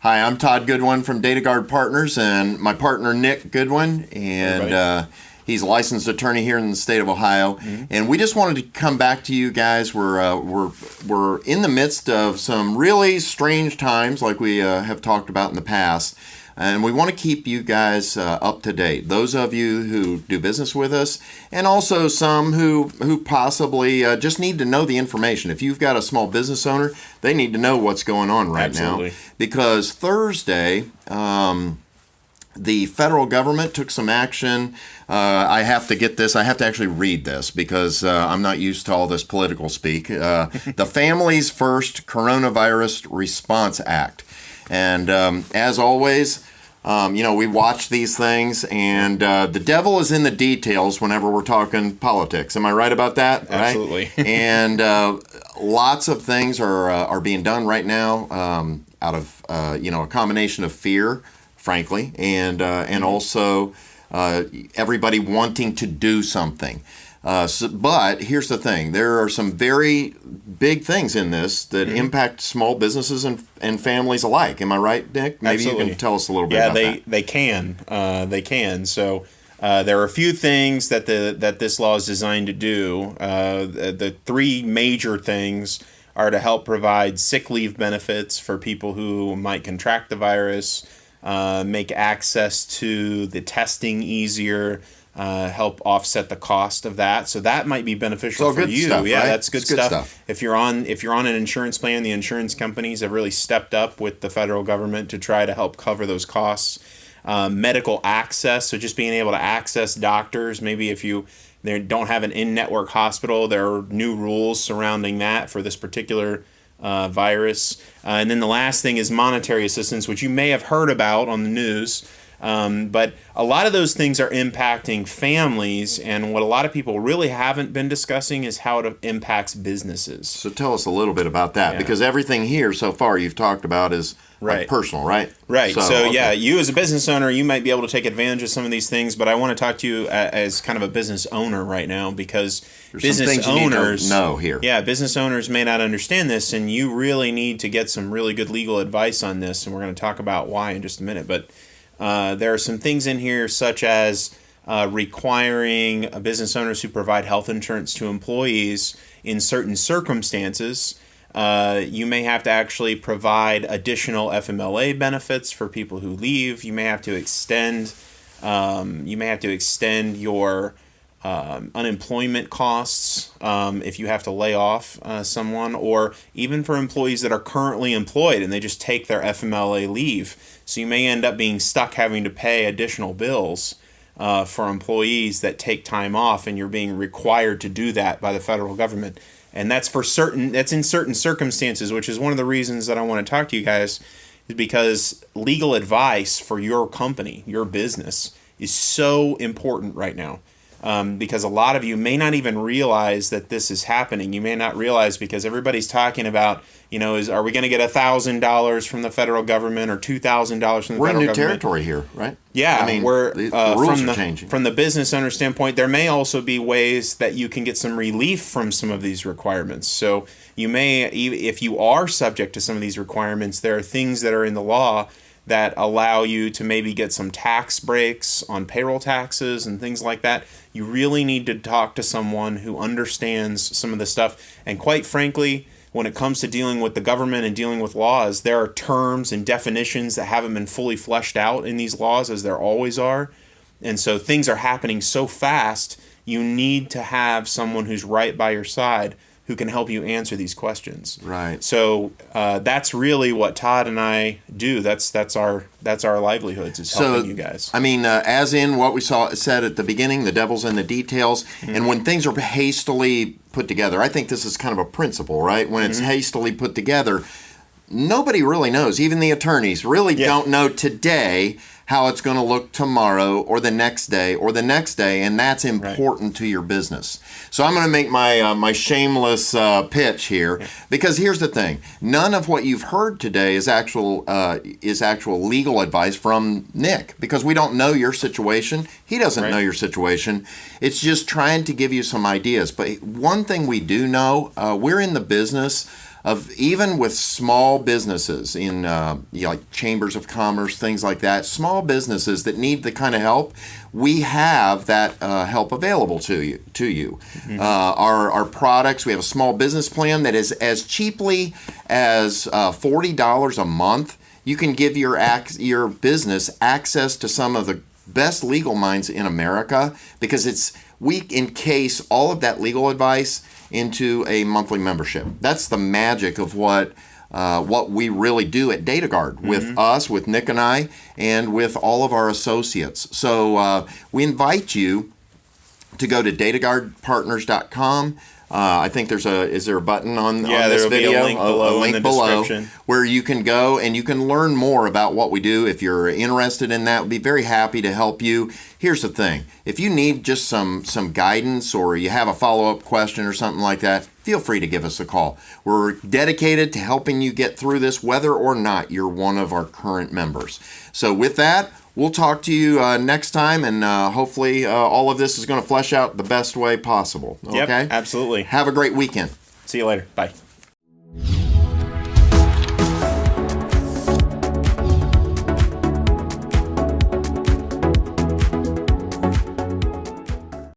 Hi, I'm Todd Goodwin from DataGuard Partners, and my partner Nick Goodwin, and he's a licensed attorney here in the state of Ohio. Mm-hmm. And we just wanted to come back to you guys. We're in the midst of some really strange times, like we have talked about in the past. And we want to keep you guys up to date. Those of you who do business with us, and also some who possibly just need to know the information. If you've got a small business owner, they need to know what's going on right now. Because Thursday, the federal government took some action. I have to get this. I have to actually read this because I'm not used to all this political speak. The Families First Coronavirus Response Act. And as always, we watch these things, and the devil is in the details whenever we're talking politics. Am I right about that? Absolutely. Right? And lots of things are being done right now out of a combination of fear, frankly, and also everybody wanting to do something. But here's the thing. There are some very big things in this that impact small businesses and families alike. Am I right, Nick? Maybe Absolutely. You can tell us a little bit about that. Yeah, they can. So there are a few things that this law is designed to do. The three major things are to help provide sick leave benefits for people who might contract the virus, make access to the testing easier, help offset the cost of that. So that might be beneficial for you. Stuff, yeah, right? That's good stuff. If you're on an insurance plan, the insurance companies have really stepped up with the federal government to try to help cover those costs. Medical access, so just being able to access doctors. Maybe if they don't have an in-network hospital, there are new rules surrounding that for this particular virus. And then the last thing is monetary assistance, which you may have heard about on the news. But a lot of those things are impacting families, and what a lot of people really haven't been discussing is how it impacts businesses. So tell us a little bit about that, because everything here so far you've talked about is like personal, right? Right. So you as a business owner, you might be able to take advantage of some of these things, but I want to talk to you as kind of a business owner right now, because there's business some things owners you need to know here. Yeah, business owners may not understand this, and you really need to get some really good legal advice on this, and we're going to talk about why in just a minute. But there are some things in here such as requiring business owners who provide health insurance to employees in certain circumstances. You may have to actually provide additional FMLA benefits for people who leave. You may have to extend your unemployment costs if you have to lay off someone, or even for employees that are currently employed and they just take their FMLA leave. So you may end up being stuck having to pay additional bills for employees that take time off, and you're being required to do that by the federal government. And that's in certain circumstances, which is one of the reasons that I want to talk to you guys, is because legal advice for your company, your business, is so important right now. Because a lot of you may not even realize that this is happening. You may not realize because everybody's talking about, are we going to get $1,000 from the federal government or $2,000 from the federal government? We're in new territory here, right? Yeah, I mean, the rules are changing. From the business owner standpoint, there may also be ways that you can get some relief from some of these requirements. So you may, if you are subject to some of these requirements, there are things that are in the law that allow you to maybe get some tax breaks on payroll taxes and things like that. You really need to talk to someone who understands some of this stuff. And quite frankly, when it comes to dealing with the government and dealing with laws, there are terms and definitions that haven't been fully fleshed out in these laws, as there always are. And so things are happening so fast, you need to have someone who's right by your side who can help you answer these questions. Right. So that's really what Todd and I do. That's our livelihoods, is helping you guys. I mean, as in what we said at the beginning, the devil's in the details. Mm-hmm. And when things are hastily put together, I think this is kind of a principle, right? When it's hastily put together, nobody really knows. Even the attorneys really don't know today how it's going to look tomorrow or the next day, and that's important to your business. So I'm going to make my shameless pitch here, because here's the thing: none of what you've heard today is actual legal advice from Nick, because we don't know your situation. He doesn't know your situation. It's just trying to give you some ideas. But one thing we do know, we're in the business of even with small businesses in like chambers of commerce, things like that, small businesses that need the kind of help, we have that help available to you. Mm-hmm. Our products, we have a small business plan that is as cheaply as $40 a month. You can give your business access to some of the best legal minds in America, because we encase all of that legal advice into a monthly membership. That's the magic of what we really do at DataGuard with us, with Nick and I, and with all of our associates. So we invite you to go to dataguardpartners.com. I think is there a button on this video? Be a link below in the description, where you can go and you can learn more about what we do. If you're interested in that, we'd be very happy to help you. Here's the thing. If you need just some guidance, or you have a follow-up question or something like that, feel free to give us a call. We're dedicated to helping you get through this, whether or not you're one of our current members. So with that, we'll talk to you next time, and hopefully all of this is going to flesh out the best way possible. Okay? Yep, absolutely. Have a great weekend. See you later. Bye.